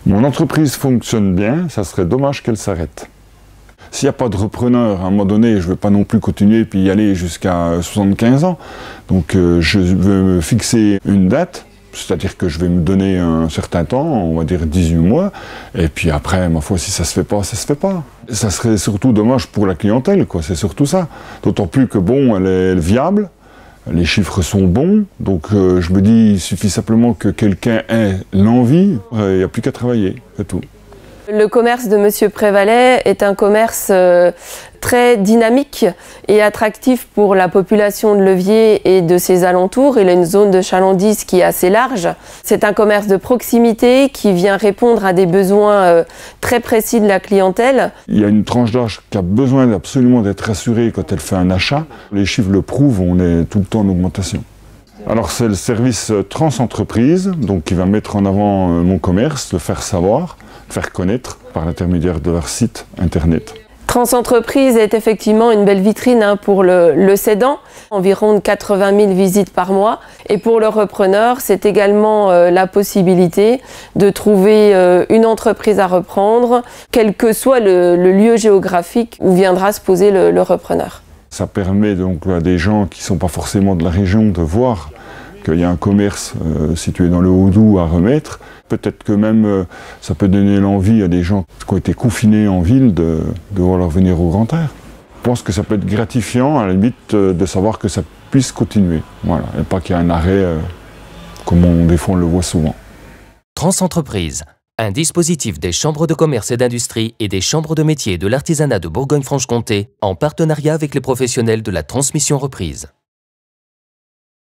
Mon entreprise fonctionne bien, ça serait dommage qu'elle s'arrête. S'il n'y a pas de repreneur, à un moment donné, je ne vais pas non plus continuer et puis y aller jusqu'à 75 ans. Donc je veux me fixer une date, c'est-à-dire que je vais me donner un certain temps, on va dire 18 mois, et puis après, ma foi, si ça se fait pas, ça se fait pas. Ça serait surtout dommage pour la clientèle, quoi, c'est surtout ça. D'autant plus que bon, elle est viable. Les chiffres sont bons, donc je me dis, il suffit simplement que quelqu'un ait l'envie, il n'y a plus qu'à travailler, c'est tout. Le commerce de Monsieur Prévalet est un commerce très dynamique et attractif pour la population de Levier et de ses alentours. Il a une zone de chalandise qui est assez large. C'est un commerce de proximité qui vient répondre à des besoins très précis de la clientèle. Il y a une tranche d'âge qui a besoin absolument d'être rassurée quand elle fait un achat. Les chiffres le prouvent, on est tout le temps en augmentation. Alors c'est le service Transentreprise, donc qui va mettre en avant mon commerce, le faire savoir, faire connaître par l'intermédiaire de leur site internet. Transentreprise est effectivement une belle vitrine pour le cédant, environ 80 000 visites par mois. Et pour le repreneur, c'est également la possibilité de trouver une entreprise à reprendre, quel que soit le lieu géographique où viendra se poser le repreneur. Ça permet donc à des gens qui ne sont pas forcément de la région de voir qu'il y a un commerce situé dans le Haut-Doubs à remettre. Peut-être que même ça peut donner l'envie à des gens qui ont été confinés en ville de vouloir venir au Grand Air. Je pense que ça peut être gratifiant à la limite de savoir que ça puisse continuer. Voilà, et pas qu'il y ait un arrêt comme des fois on le voit souvent. Transentreprise, un dispositif des chambres de commerce et d'industrie et des chambres de métiers de l'artisanat de Bourgogne-Franche-Comté en partenariat avec les professionnels de la transmission reprise.